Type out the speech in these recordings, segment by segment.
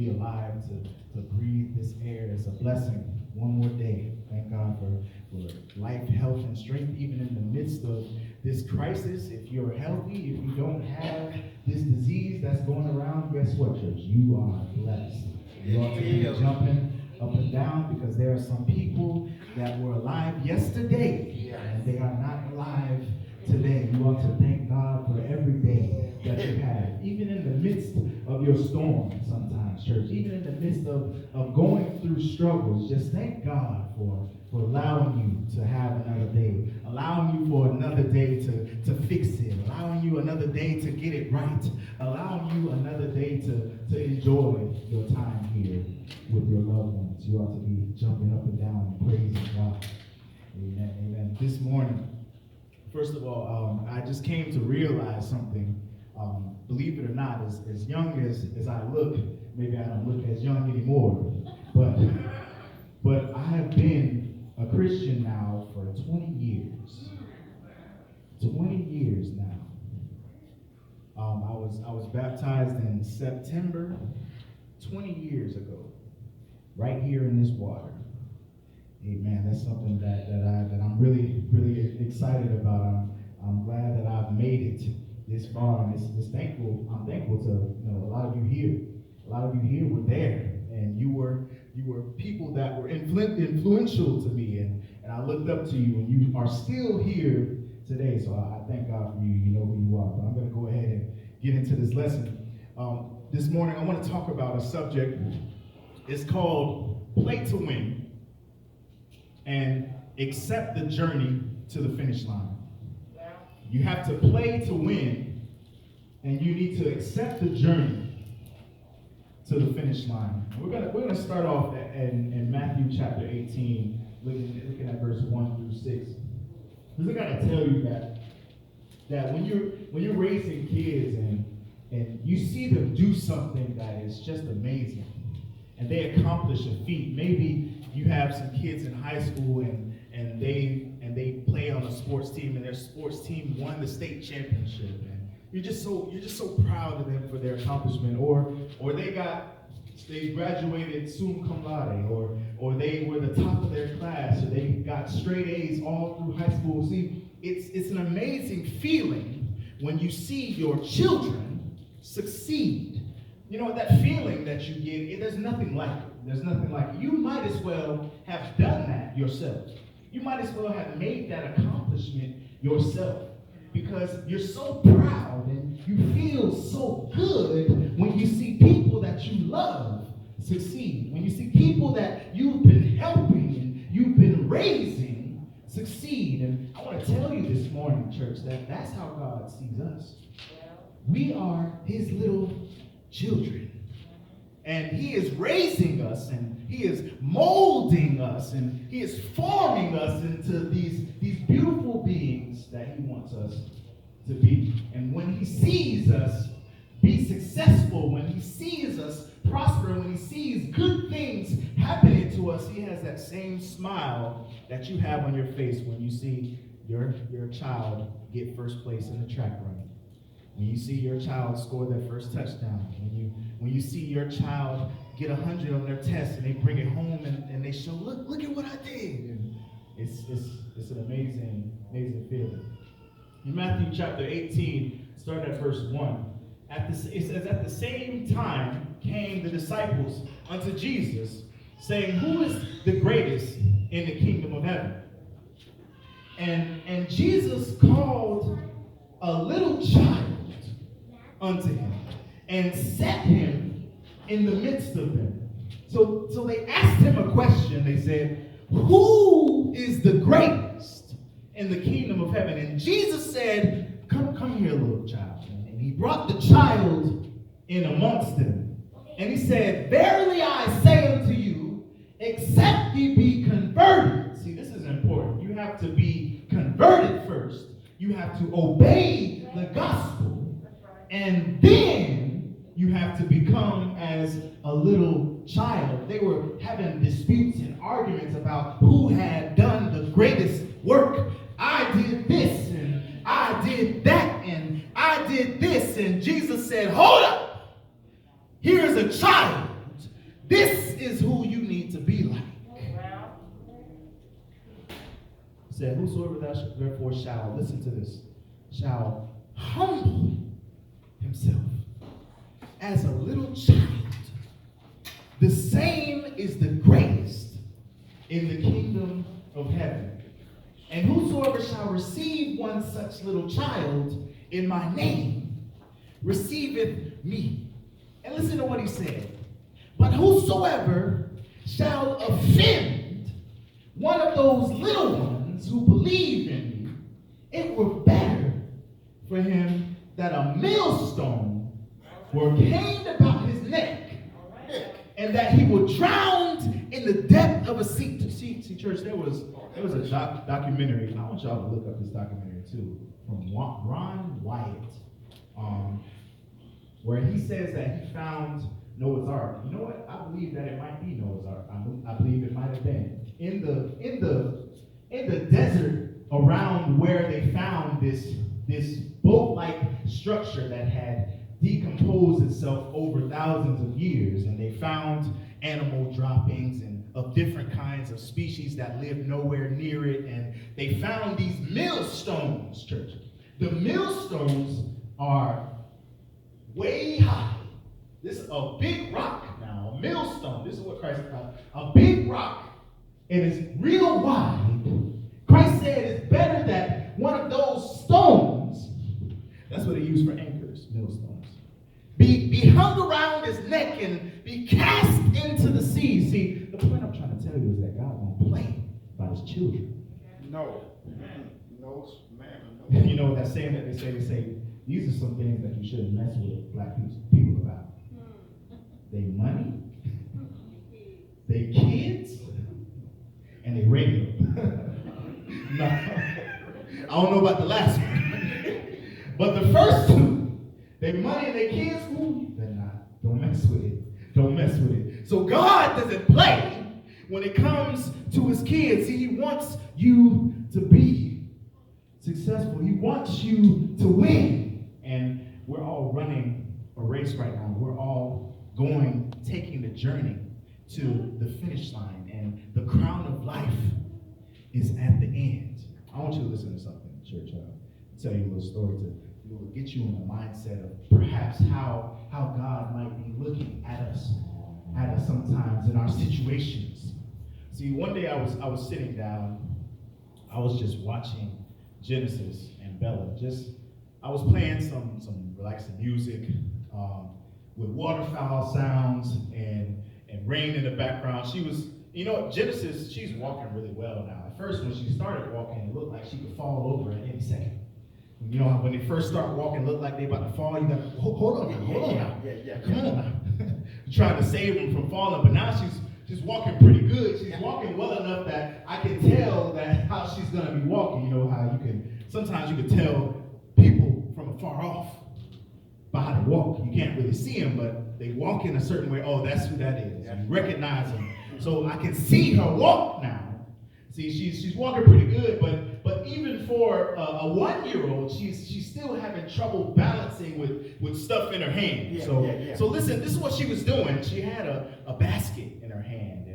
be alive, to breathe this air is a blessing. One more day. Thank God for life, health, and strength, even in the midst of this crisis. If you're healthy, if you don't have this disease that's going around, guess what, church? You are blessed. You ought to be jumping up and down, because there are some people that were alive yesterday and they are not alive today. You ought to thank God for every day that you have, even in the midst of your storm sometimes, church, even in the midst of going through struggles. Just thank God for allowing you to have another day, allowing you for another day to fix it, allowing you another day to get it right, allowing you another day to enjoy your time here with your loved ones. You ought to be jumping up and down and praising God. Amen, amen. This morning, first of all, I just came to realize something. Believe it or not, as young as I look, maybe I don't look as young anymore, but I have been a Christian now for 20 years. 20 years now. I was baptized in September 20 years ago, right here in this water. Amen. That's something that I'm really, really excited about. I'm glad that I've made it this far, and I'm thankful to a lot of you here. A lot of you here were there, and you were people that were influential to me, and I looked up to you, and you are still here today. So I thank God for you. You know who you are. But I'm going to go ahead and get into this lesson. This morning I want to talk about a subject. It's called Play to Win and Accept the Journey to the Finish Line. You have to play to win, and you need to accept the journey to the finish line. We're gonna start off in Matthew chapter 18, looking at verse 1 through 6. Because I gotta tell you that when you're raising kids and you see them do something that is just amazing, and they accomplish a feat. Maybe you have some kids in high school and they play on a sports team, and their sports team won the state championship, and you're just so proud of them for their accomplishment. Or they graduated summa cum laude, or they were the top of their class, or they got straight A's all through high school. See, it's an amazing feeling when you see your children succeed. You know, that feeling that you get, there's nothing like it. There's nothing like it. You might as well have done that yourself. You might as well have made that accomplishment yourself, because you're so proud and you feel so good when you see people that you love succeed, when you see people that you've been helping and you've been raising succeed. And I want to tell you this morning, church, that's how God sees us. We are his little children. And he is raising us, and he is molding us, and he is forming us into these beautiful beings that he wants us to be. And when he sees us be successful, when he sees us prosper, when he sees good things happening to us, he has that same smile that you have on your face when you see your child get first place in the track run. When you see your child score their first touchdown, when you see your child get 100 on their test and they bring it home and they show, look at what I did. And it's an amazing feeling. In Matthew chapter 18, start at verse 1. It says, at the same time came the disciples unto Jesus, saying, who is the greatest in the kingdom of heaven? And Jesus called a little child unto him and set him in the midst of them. So they asked him a question. They said, who is the greatest in the kingdom of heaven? And Jesus said, come here, little child. And he brought the child in amongst them. And he said, verily I say unto you, except ye be converted. See, this is important. You have to be converted first. You have to obey the gospel. And then you have to become as a little child. They were having disputes and arguments about who had done the greatest work. I did this, and I did that, and I did this. And Jesus said, hold up. Here is a child This is who you need to be like. Said, whosoever therefore shall, listen to this, shall humble himself as a little child, the same is the greatest in the kingdom of heaven. And whosoever shall receive one such little child in my name receiveth me. And listen to what he said. But whosoever shall offend one of those little ones who believe in me, it were better for him that a millstone were hanged about his neck, and that he were drowned in the depth of a sea. See, church, there was a documentary. I want y'all to look up this documentary too, from Ron Wyatt, where he says that he found Noah's Ark. You know what? I believe that it might be Noah's Ark. I believe it might have been in the desert around where they found this boat-like structure that had decomposed itself over thousands of years, and they found animal droppings and of different kinds of species that lived nowhere near it, and they found these millstones, church. The millstones are way high. This is a big rock now, a millstone. This is what Christ called a big rock, and it's real wide. Christ said it's better that one of those stones, that's what they use for anchors, millstones, be hung around his neck and be cast into the sea. See, the point I'm trying to tell you is that God won't play about his children. No, man. You know that saying that they say, these are some things that you shouldn't mess with black people about. They money, they kids, and they radio. No, I don't know about the last one. But the first two, they money and they kids, ooh, they're not. Don't mess with it. Don't mess with it. So God doesn't play when it comes to his kids. See, he wants you to be successful. He wants you to win. And we're all running a race right now. We're all taking the journey to the finish line. And the crown of life is at the end. I want you to listen to something, church. I'll tell you a little story to get you in the mindset of perhaps how God might be looking at us sometimes in our situations. See, one day I was sitting down, I was just watching Genesis and Bella. I was playing some relaxing music with waterfowl sounds and rain in the background. She was, Genesis, she's walking really well now. At first, when she started walking, it looked like she could fall over at any second. You know, when they first start walking, it looked like they about to fall. You got to hold on now. Come on now. You're trying to save them from falling, but now she's walking pretty good. She's walking well enough that I can tell that how she's gonna be walking. You know how sometimes you can tell people from afar off by how they walk. You can't really see them, but they walk in a certain way. Oh, that's who that is. You recognize them. So I can see her walk now. See, she's walking pretty good, but even for a 1-year-old, she's still having trouble balancing with stuff in her hand. So listen, this is what she was doing. She had a basket in her hand,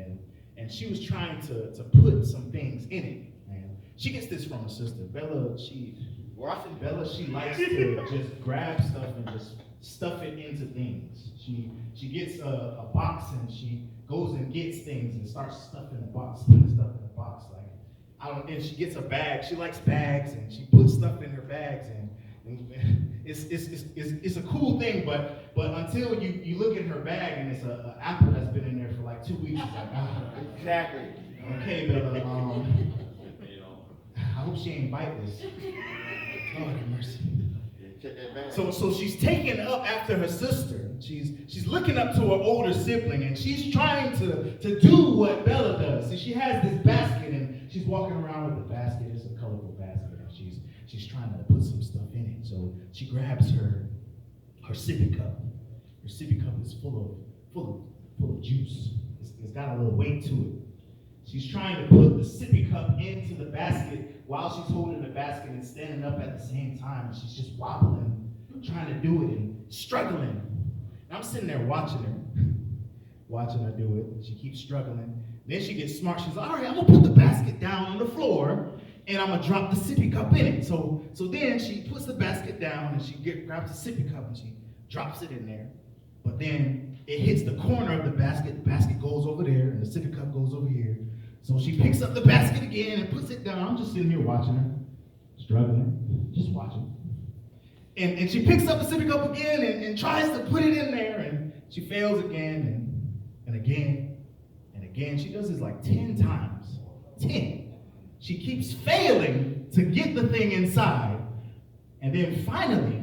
and she was trying to put some things in it. And she gets this from her sister. Bella, she likes to just grab stuff and just stuff it into things. She gets a box and she goes and gets things and starts stuffing the box, putting stuff in the box. And she gets a bag. She likes bags, and she puts stuff in her bags, and it's a cool thing. But until you look in her bag and it's an apple that's been in there for like 2 weeks, it's like, exactly. Okay, Bella. I hope she ain't bite this. Lord have mercy. So she's taking up after her sister. She's looking up to her older sibling, and she's trying to do what Bella does. See, she has this basket, and she's walking around with the basket. It's a colorful basket, and she's trying to put some stuff in it. So she grabs her sippy cup. Her sippy cup is full of juice. It's got a little weight to it. She's trying to put the sippy cup into the basket while she's holding the basket and standing up at the same time. And she's just wobbling, trying to do it and struggling. And I'm sitting there watching watching her do it. She keeps struggling. Then she gets smart. She's like, all right, I'm going to put the basket down on the floor, and I'm going to drop the sippy cup in it. So then she puts the basket down, and she grabs the sippy cup, and she drops it in there. But then it hits the corner of the basket goes over there, and the sippy cup goes over here. So she picks up the basket again and puts it down. I'm just sitting here watching her, struggling, just watching. And she picks up the sippy cup again and tries to put it in there, and she fails again and again and again. She does this like 10 times. 10. She keeps failing to get the thing inside. And then finally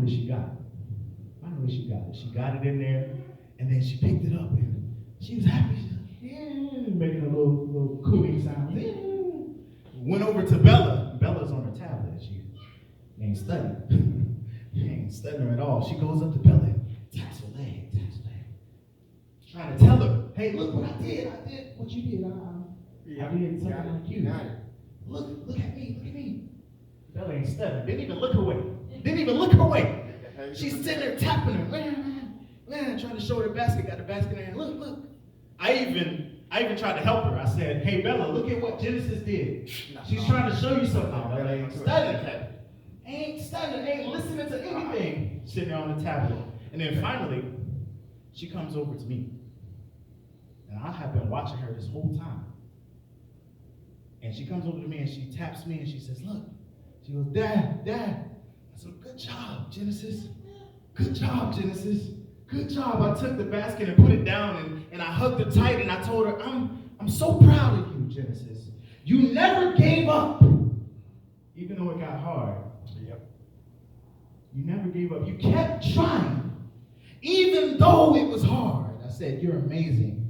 she got it. Finally she got it. She got it in there, and then she picked it up, and she was happy. She's like, yeah, making a little cooing sound. Yeah. Went over to Bella. Bella's on her tablet. She ain't studying. She ain't studying at all. She goes up to Bella and taps her leg. Trying to tell her, hey, look what I did. I did what you did. I did something like you. Look at me. Bella ain't studying. Didn't even look her way. She's sitting there tapping her. Trying to show her the basket. Got the basket in her hand. Look. I even tried to help her. I said, hey, Bella, look at what Genesis did. She's trying to show you something. Bella ain't studying. Ain't listening to anything. Sitting there on the tablet. And then finally, she comes over to me. And I have been watching her this whole time. And she comes over to me and she taps me and she says, look. She goes, Dad. I said, good job, Genesis. Good job. I took the basket and put it down and I hugged her tight and I told her, I'm so proud of you, Genesis. You never gave up, even though it got hard. Yep. You never gave up. You kept trying, even though it was hard. I said, you're amazing.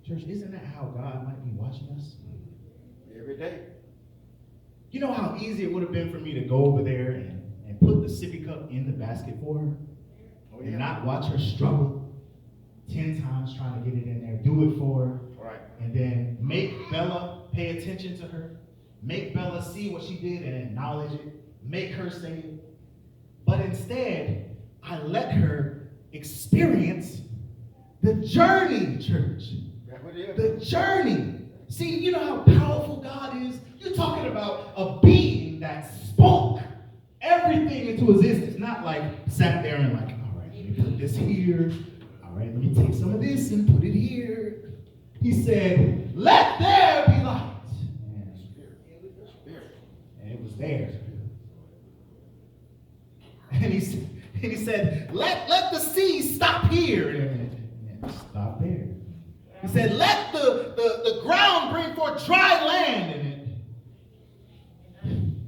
Church, isn't that how God might be watching us? Every day. You know how easy it would have been for me to go over there and put the sippy cup in the basket for her? And not watch her struggle 10 times trying to get it in there, do it for her, right. And then make Bella pay attention to her, make Bella see what she did and acknowledge it, make her say it. But instead, I let her experience the journey, church. The journey. See, you know how powerful God is? You're talking about a being that spoke everything into existence, not like sat there and like, put this here. All right, let me take some of this and put it here. He said, let there be light. And it was there. And he said, let the sea stop here. And it stopped there. He said, let the ground bring forth dry land. And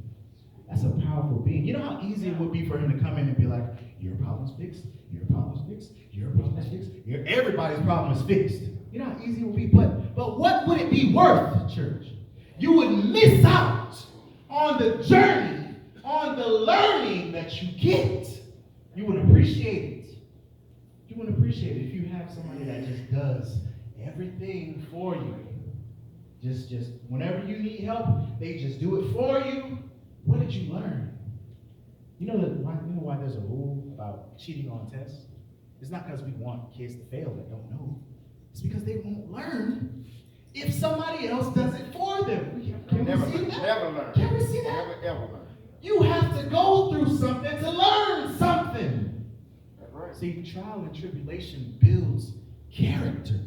that's a powerful being. You know how easy it would be for him to come in and be like, your problem's fixed. Your problem's fixed. Your problem's fixed. Everybody's problem is fixed. You know how easy it would be? But what would it be worth, church? You would miss out on the journey, on the learning that you get. You would appreciate it. You would appreciate it if you have somebody that just does everything for you. Just whenever you need help, they just do it for you. What did you learn? You know why there's a rule about cheating on tests? It's not because we want kids to fail that don't know. It's because they won't learn if somebody else does it for them. Can we see that? Never learn. Can we see that? Never learn. You have to go through something to learn something. That's right. See, trial and tribulation builds character.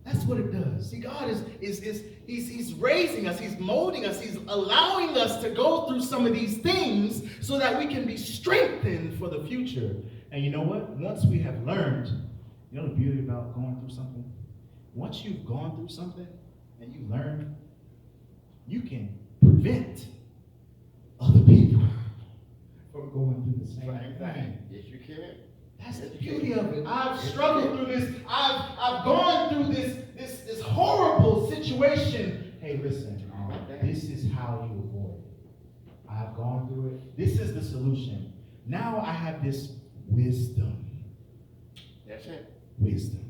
That's what it does. See, God he's raising us, he's molding us, he's allowing us to go through some of these things so that we can be strengthened for the future. And you know what? Once we have learned, you know the beauty about going through something? Once you've gone through something and you learn, you can prevent other people from going through the same thing. Yes, you can. That's the beauty of it. I've struggled through this. I've gone through this horrible situation. Hey, listen, this is how you avoid it. I've gone through it. This is the solution. Now I have this wisdom. That's it. Wisdom.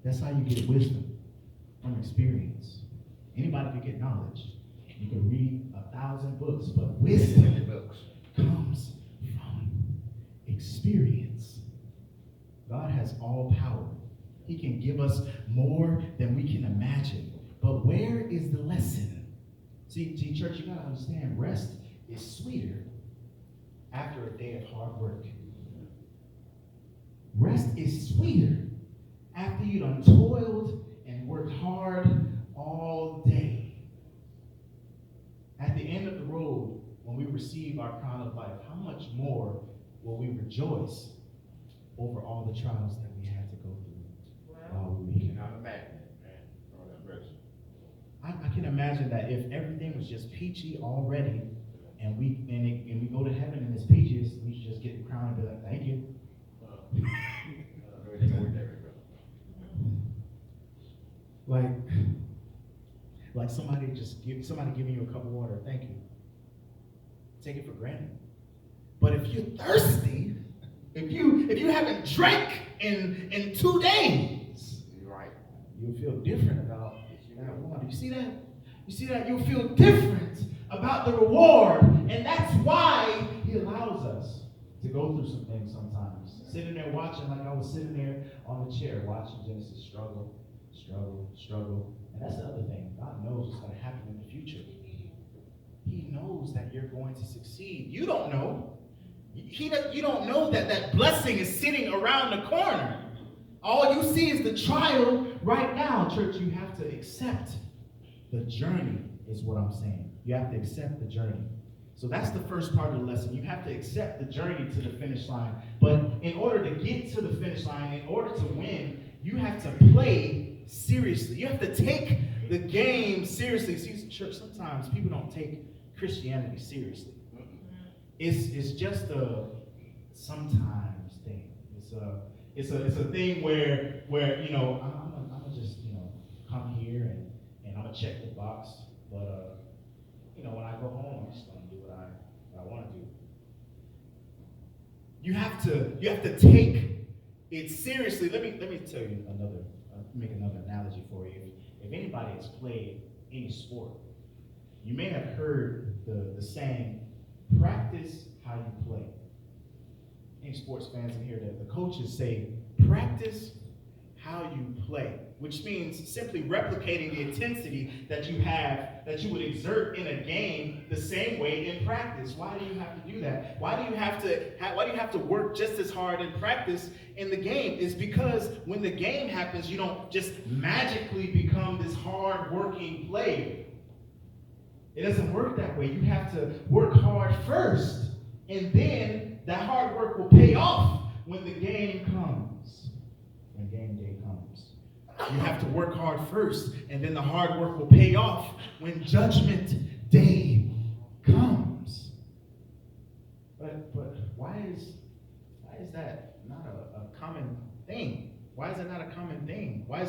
That's how you get wisdom, from experience. Anybody can get knowledge. You can read 1,000 books, but wisdom comes from experience. has all power. He can give us more than we can imagine. But where is the lesson? See, church, you gotta understand, rest is sweeter after a day of hard work. Rest is sweeter after you done toiled and worked hard all day. At the end of the road, when we receive our crown of life, how much more will we rejoice over all the trials that we had to go through while we were here? Cannot imagine it, man. Lord have mercy. I can imagine that if everything was just peachy already, and we go to heaven and it's peaches, we should just get the crown and be like, thank you. Like somebody giving you a cup of water, thank you. Take it for granted. But if you're thirsty, if you haven't drank in 2 days, You're right. you'll feel different about that water. You see that? You see that? You'll feel different about the reward. And that's why he allows us to go through some things sometimes. Sitting there watching, like I was sitting there on the chair watching Genesis struggle. And that's the other thing. God knows what's going to happen in the future. He knows that you're going to succeed. You don't know. You don't know that blessing is sitting around the corner. All you see is the trial right now. Church, you have to accept the journey is what I'm saying. You have to accept the journey. So that's the first part of the lesson. You have to accept the journey to the finish line. But in order to get to the finish line, in order to win, you have to play seriously. You have to take the game seriously. See, church, sometimes people don't take Christianity seriously. It's just a sometimes thing. It's a thing where I'm gonna just come here and I'm gonna check the box, but when I go home I'm just gonna do what I want to do. You have to take it seriously. Let me tell you make another analogy for you. If anybody has played any sport, you may have heard the saying, practice how you play. Any sports fans in here, the coaches say, practice how you play, which means simply replicating the intensity that you would exert in a game the same way in practice. Why do you have to do that? Why do you have to work just as hard in practice in the game? It's because when the game happens, you don't just magically become this hard-working player. It doesn't work that way. You have to work hard first, and then that hard work will pay off when the game comes. When game day comes. You have to work hard first, and then the hard work will pay off when judgment day comes. But why is that not a common thing? Why is that not a common thing? Why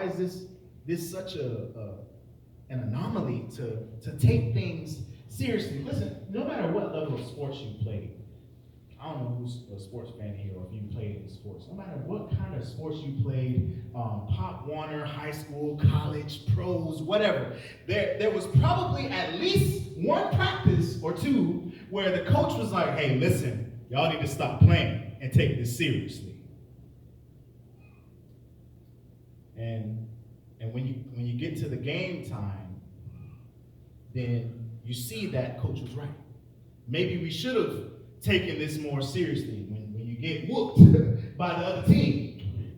is this such an anomaly to take things seriously? Listen, no matter what level of sports you played, I don't know who's a sports fan here or if you played in sports. No matter what kind of sports you played, Pop Warner, high school, college, pros, whatever, there was probably at least one practice or two where the coach was like, hey, listen, y'all need to stop playing and take this seriously. And when you get to the game time, then you see that coach was right. Maybe we should have taken this more seriously when you get whooped by the other team.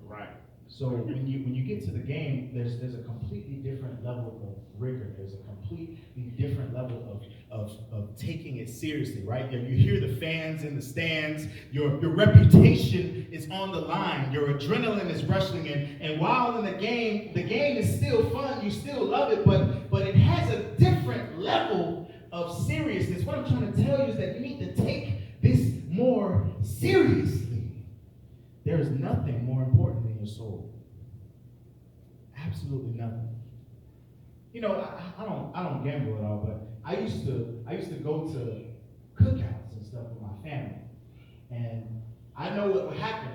Right. So when you get to the game, there's a completely different level of rigor. There's a completely different level of taking it seriously, right? You hear the fans in the stands. Your reputation is on the line. Your adrenaline is rushing, and while in the game is still fun. You still love it, but it has a different level of seriousness. What I'm trying to tell you is that you need to take this more seriously. There is nothing more important than your soul. Absolutely nothing. I don't gamble at all, but I used to go to cookouts and stuff with my family, and I know what would happen,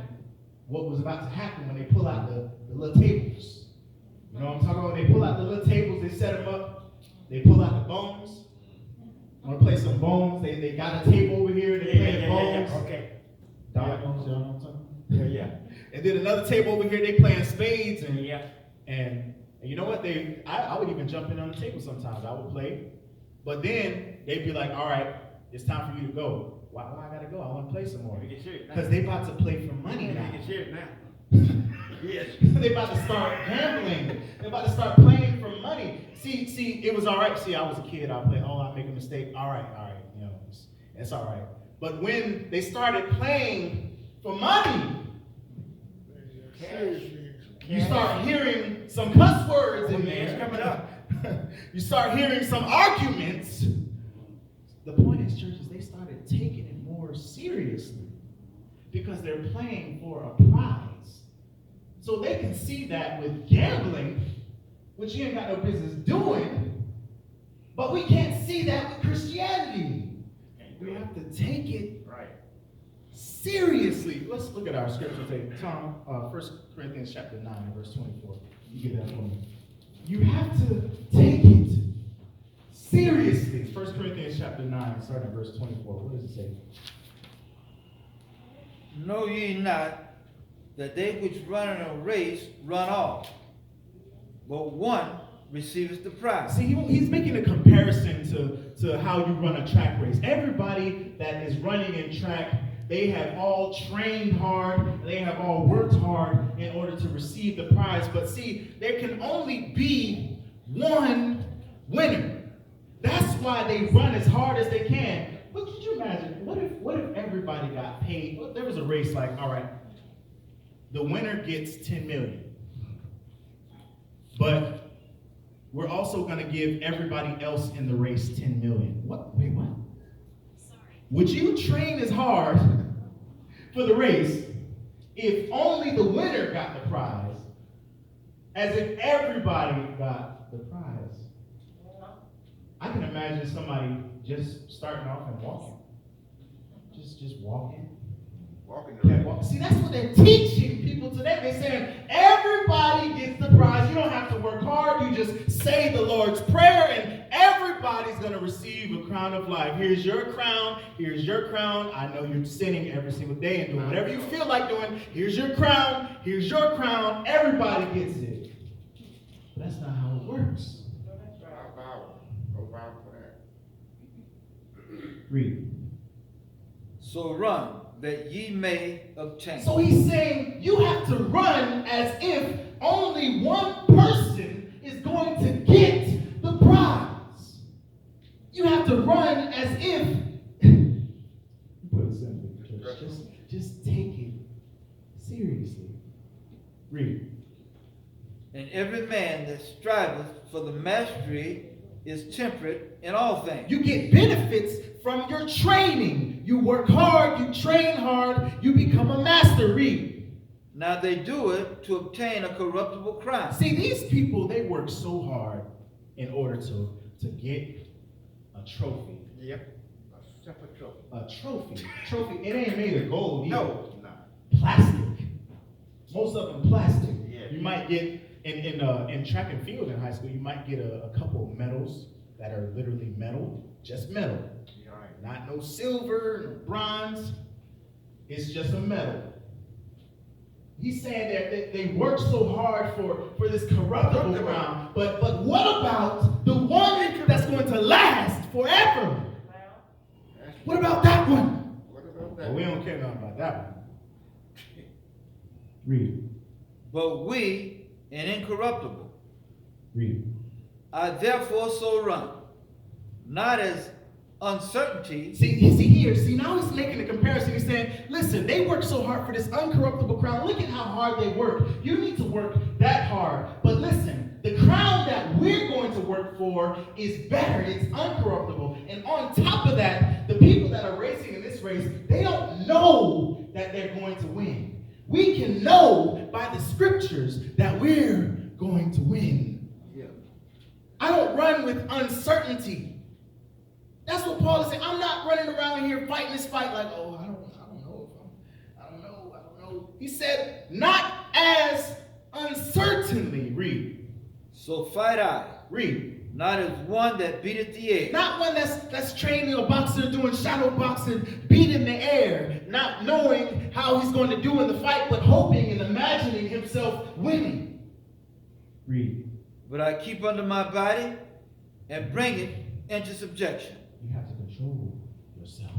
what was about to happen when they pull out the little tables. You know what I'm talking about? When they pull out the little tables, they set them up. They pull out the bones. I want to play some bones. They got a table over here. They play bones. Okay. Bones, And then another table over here, they playing spades and Yeah. and you know what? I would even jump in on the table sometimes. I would play, but then they'd be like, "All right, it's time for you to go." Why I gotta go? I want to play some more. You can share it now. Because they about to play for money You now. can share it now. Yes. They about to start gambling. They're about to start playing for money. See, it was all right. See, I was a kid. I play. Oh, I make a mistake. All right. You know, it's all right. But when they started playing for money, you start hearing some cuss words in there. It's coming up. You start hearing some arguments. The point is, churches, they started taking it more seriously because they're playing for a prize. So they can see that with gambling, which you ain't got no business doing, but we can't see that with Christianity. We have to take it Right. seriously. Let's look at our scripture today. Tom, 1 Corinthians chapter 9, verse 24. You get that for me. You have to take it seriously. 1 Corinthians chapter 9, starting at verse 24. What does it say? Know ye not that they which run in a race run all, but one receiveth the prize? See, he's making a comparison to how you run a track race. Everybody that is running in track, they have all trained hard, they have all worked hard in order to receive the prize. But see, there can only be one winner. That's why they run as hard as they can. But could you imagine, what if everybody got paid? What if there was a race like, all right, the winner gets 10 million. But we're also going to give everybody else in the race 10 million. What? Wait, what? Sorry. Would you train as hard for the race if only the winner got the prize as if everybody got the prize? I can imagine somebody just starting off and walking. Just walking. Walking the Can't race. walk. See, that's what they're teaching people today. They're saying everybody gets the prize. You don't have to work hard. You just say the Lord's Prayer and everybody's going to receive a crown of life. Here's your crown. Here's your crown. I know you're sinning every single day and doing whatever you feel like doing. Here's your crown. Here's your crown. Everybody gets it. But that's not how it works. Go bow for that. Read. So run, that ye may obtain. So he's saying you have to run as if only one person is going to get the prize. You have to run as if, put it simply, church, just take it seriously. Read. And every man that striveth for the mastery is temperate in all things. You get benefits from your training. You work hard, you train hard, you become a master. Read. Now they do it to obtain a corruptible crown. See, these people, they work so hard in order to get a trophy. Yep. A simple trophy. A trophy. It ain't made of gold either. No. Plastic. Most of them plastic. Yeah. You might get in track and field in high school, you might get a couple of medals that are literally metal, just metal. You're right. Not no silver, no bronze. It's just a metal. He's saying that they work so hard for this corruptible crown, but what about the one that's going to last forever? What about that one? What about Well, that? we don't care nothing about that one. Read. But we an incorruptible. Read. I therefore so run, not as uncertainty. See, now he's making a comparison. He's saying, listen, they work so hard for this uncorruptible crown. Look at how hard they work. You need to work that hard. But listen, the crown that we're going to work for is better. It's uncorruptible. And on top of that, the people that are racing in this race, they don't know that they're going to win. We can know by the scriptures that we're going to win. Yeah. I don't run with uncertainty. That's what Paul is saying. I'm not running around here fighting this fight like, oh, I don't know. He said, not as uncertainly. Read. So fight I, Read. not as one that beateth the air. Not one that's training a boxer doing shadow boxing, beating the air, not knowing how he's going to do in the fight, but hoping and imagining himself winning. Read. But I keep under my body and bring it into subjection. You have to control yourself.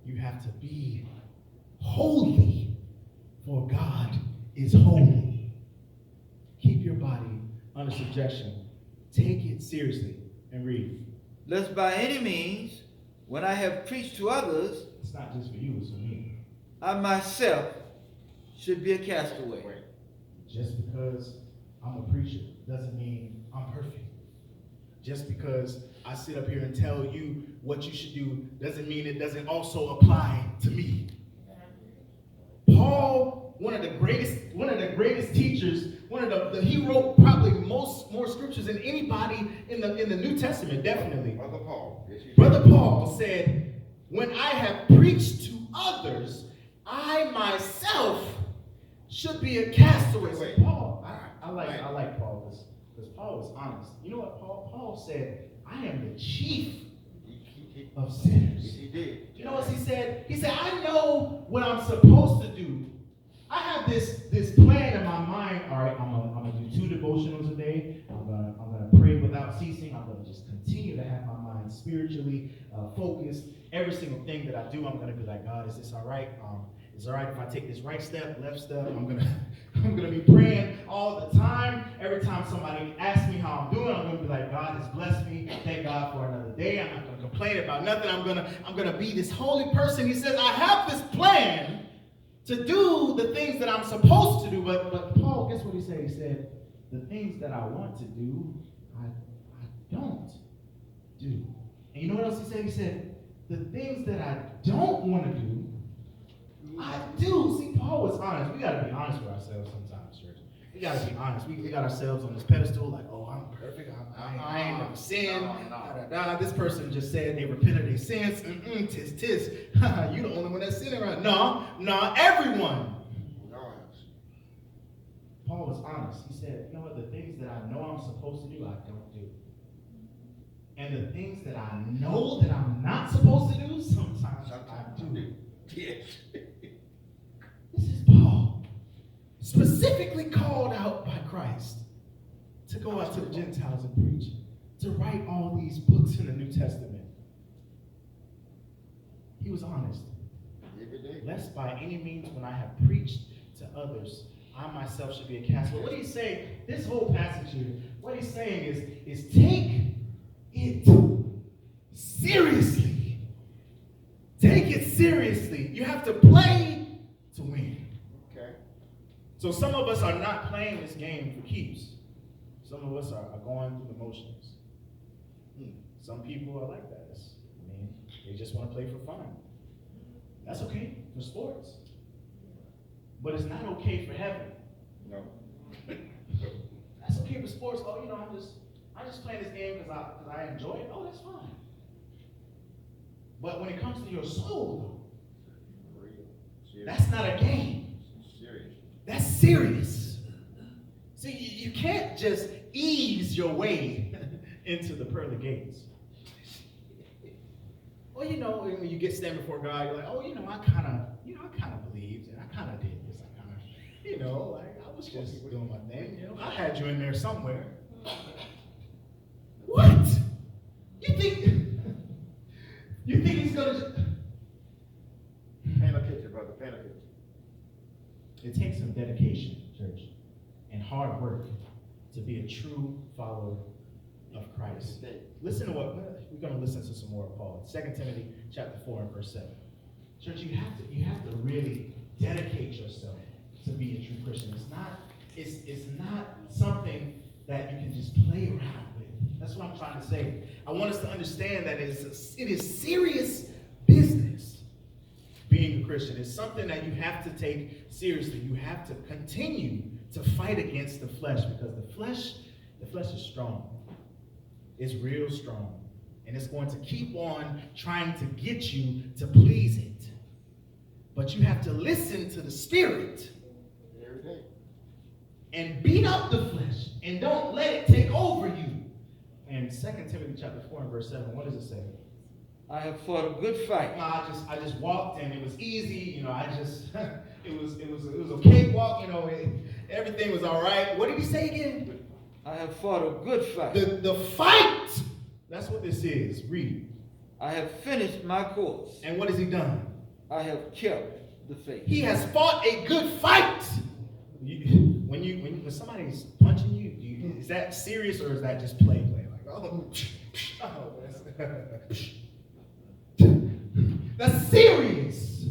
You have to be holy, for God is holy. Keep your body under subjection. Take it seriously and read. Lest by any means, when I have preached to others, It's not just for you, it's for me. I myself should be a castaway. Just because I'm a preacher doesn't mean I'm perfect. Just because I sit up here and tell you what you should do doesn't mean it doesn't also apply to me. Paul, one of the greatest teachers, he wrote probably more scriptures than anybody in the New Testament, definitely. Brother Paul. Yes, you did. Brother Paul said, when I have preached to others, I myself should be a castaway. So Paul, I like Paul because Paul was honest. You know what Paul said? I am the chief of sinners. Yes, he did. You know what he said? He said, I know what I'm supposed to do. I have this plan in my mind. All right, I'm gonna do 2 devotionals a day. I'm gonna pray without ceasing. I'm gonna just continue to have my mind spiritually focused. Every single thing that I do, I'm gonna be like, God, is this all right? Is it all right if I take this right step, left step? I'm gonna be praying all the time. Every time somebody asks me how I'm doing, I'm gonna be like, God has blessed me. Thank God for another day. I'm not gonna complain about nothing. I'm gonna be this holy person. He says, I have this plan to do the things that I'm supposed to do. But Paul, guess what he said? He said, the things that I want to do, I don't do. And you know what else he said? He said, the things that I don't want to do, I do. See, Paul was honest. We got to be honest with ourselves sometimes, church. We got to be honest. We got ourselves on this pedestal like, oh, I'm perfect. I ain't never sinned. This person just said they repented their sins. Tis. You the only one that's sinning right now. No, everyone. Paul was honest. He said, you know what? The things that I know I'm supposed to do, I don't do. And the things that I know that I'm not supposed to do, sometimes I do. Yes. This is Paul, specifically called out by Christ to go out to the Gentiles and preach, to write all these books in the New Testament. He was honest. Lest by any means when I have preached to others, I myself should be a castaway. What he's saying, this whole passage here, what he's saying is take it seriously. Take it seriously. You have to play to win. Okay. So some of us are not playing this game for keeps. Some of us are going through the motions. Some people are like that. They just want to play for fun. That's okay for sports. But it's not okay for heaven. No. That's okay for sports. Oh, I'm just playing this game because I enjoy it. Oh, that's fine. But when it comes to your soul, that's not a game. Serious. That's serious. See, you can't just ease your way into the pearly gates. Well, when you stand before God, you're like, oh, I kind of believed, and I kind of did this. I kind of, I was just doing my thing. I had you in there somewhere. What? You think he's gonna? Paint a picture, brother. Paint a picture. It takes some dedication, church, and hard work to be a true follower of Christ. Listen to what we're going to listen to some more of Paul. 2 Timothy chapter 4 and verse 7. Church, you have to really dedicate yourself to be a true Christian. It's not something that you can just play around with. That's what I'm trying to say. I want us to understand that it is serious business being a Christian. It's something that you have to take seriously. You have to continue to fight against the flesh because the flesh is strong. It's real strong. And it's going to keep on trying to get you to please it. But you have to listen to the Spirit Every day. and beat up the flesh and don't let it take over you. in 2 Timothy chapter 4 and verse 7, what does it say? I have fought a good fight. I just walked and it was easy, it was a cakewalk, everything was all right. What did he say again? I have fought a good fight. The fight. That's what this is. Read. I have finished my course. And what has he done? I have kept the faith. He has fought a good fight. When somebody's punching you, is that serious or is that just play? That's serious.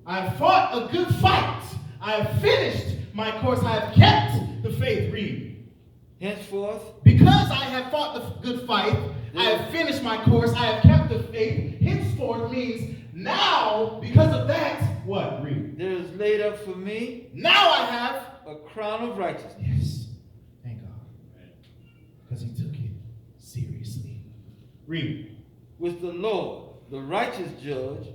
I have fought a good fight. I have finished my course. I have kept the faith. Read. Henceforth, because I have fought the good fight, I have finished my course, I have kept the faith. Henceforth means now, because of that, what? Read. There is laid up for me. Now I have a crown of righteousness. Yes. Thank God. Because he took it seriously. Read. Which the Lord, the righteous judge,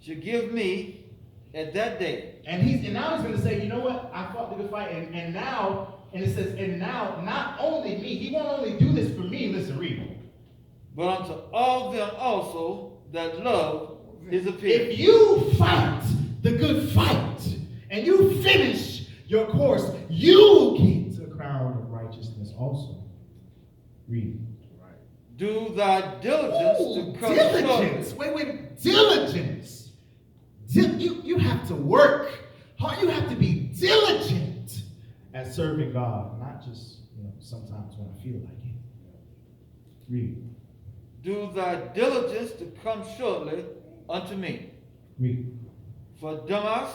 should give me at that day. And now he's going to say, you know what? I fought the good fight, and now, and it says, and now, not only me, he won't only do this for me, listen, read. But unto all them also that love his appearing. If you fight the good fight, and you finish your course, you will get the crown of righteousness also. Read. Do thy diligence to come diligence. Wait, diligence. You have to work hard. You have to be diligent at serving God, not just sometimes when I feel like it. Read. Do thy diligence to come shortly unto me. Read. For Damas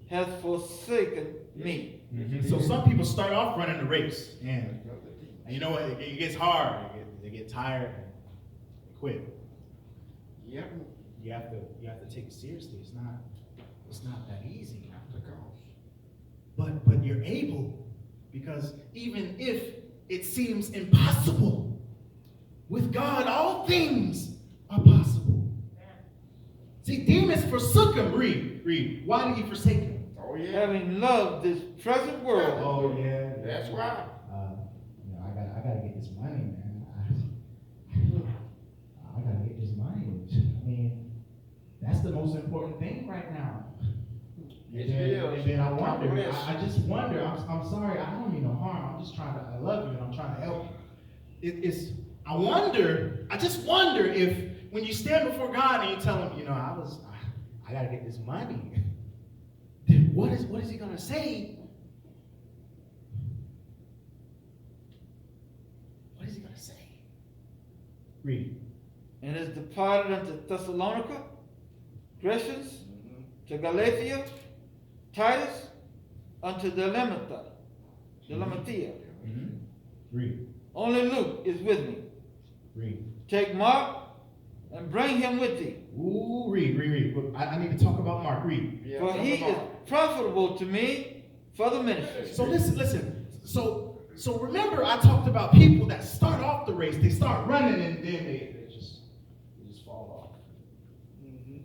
hath forsaken me. Mm-hmm. So some people start off running the race, and you know what? It gets hard. They get tired and they quit. Yep. You have to take it seriously. It's not that easy. But you're able, because even if it seems impossible, with God all things are possible. See, Demas forsook him. Read. Why did he forsake him? Oh yeah. Having loved this present world. Oh yeah. That's why. I gotta get this money, man. I gotta get this money. I mean, that's the most important thing right now. And then I wonder. I just wonder. I'm sorry. I don't mean no harm. I'm just trying to. I love you and I'm trying to help you. I just wonder if when you stand before God and you tell him, I gotta get this money. Then what is he gonna say? What is he gonna say? Read. And is departed unto Thessalonica, Crescens, to Galatia, Titus, unto Dalmatia. Mm-hmm. Read. Only Luke is with me. Read. Take Mark and bring him with thee. Ooh, read. I need to talk about Mark. Read. Yeah, For he is profitable to me for the ministry. So listen. So remember, I talked about people that start off the race. They start running and then they just fall off.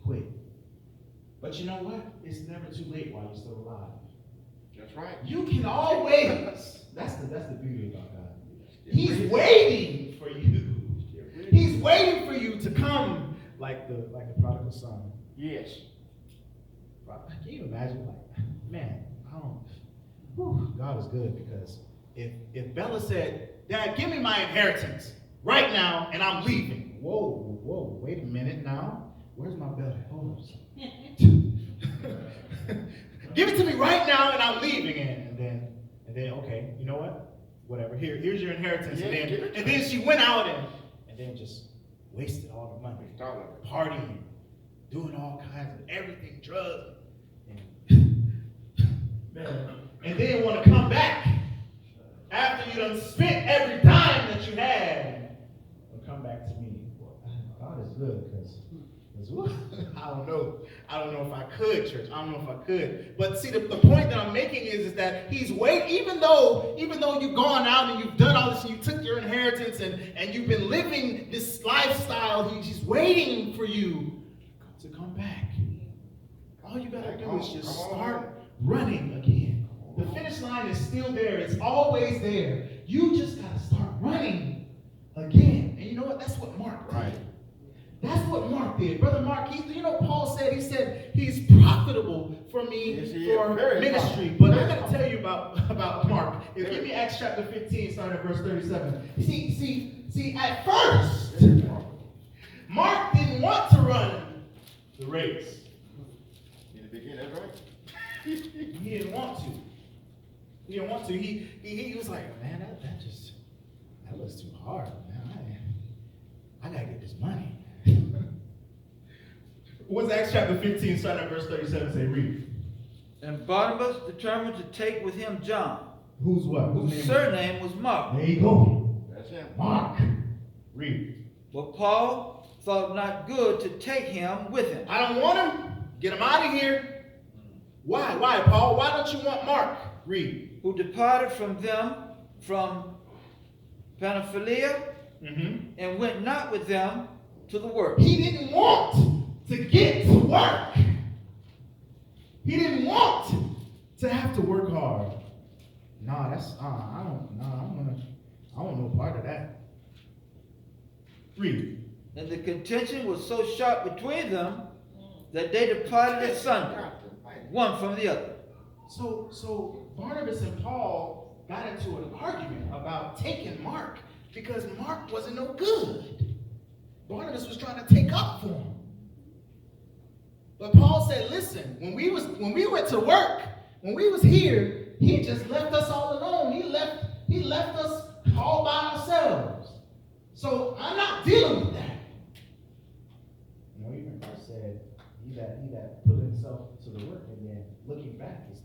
Quit. But you know what? It's never too late while you're still alive. That's right. You can always. That's the beauty about God. He's waiting for you. He's waiting for you to come like the prodigal son. Yes. Can you imagine? Man, God is good, because if Bella said, Dad, give me my inheritance right now and I'm leaving. Whoa, wait a minute now. Where's my belly? Hold on. Give it to me right now and I'm leaving. And then okay, you know what? Whatever. Here's your inheritance. Yeah, and then she went out and then just wasted all the money. Partying, doing all kinds of everything, drugs. And then want to come back after you done spent every dime that you had, and come back to me. God is good, because I don't know if I could, church. I don't know if I could. But see, the point that I'm making is that he's waiting, even though you've gone out and you've done all this and you took your inheritance and you've been living this lifestyle, he's waiting for you to come back. All you gotta do is just start running again. The finish line is still there. It's always there. You just gotta start running again. That's what Mark did. Right. That's what Mark did. Brother Mark, you know, Paul said, he said, he's profitable for me Yes, he is. for Very ministry. profitable. But I Very got to tell you about Mark. If give me Acts chapter 15, starting at verse 37. See, at first, Mark didn't want to run the race. In the beginning, that's right. He didn't want to. He didn't want to. He was like, man, that looks too hard, man. I gotta get this money. What's Acts chapter 15, starting at verse 37, say, read. And Barnabas determined to take with him John, Who's what? whose Whose name? surname was Mark. There you go. That's him. Mark. Read. But Paul thought not good to take him with him. I don't want him. Get him out of here. Why? Why, Paul? Why don't you want Mark? Read. Who departed from them from Pamphylia and went not with them to the work. He didn't want to get to work. He didn't want to have to work hard. Nah, I want no part of that. Read. And the contention was so sharp between them that they departed asunder, one from the other. So Barnabas and Paul got into an argument about taking Mark because Mark wasn't no good. Barnabas was trying to take up for him. But Paul said, listen, when we went to work, when we was here, he just left us all alone. He left us all by ourselves. So I'm not dealing with that. You know, even Christ said, he that put himself to the work, and then looking back, it's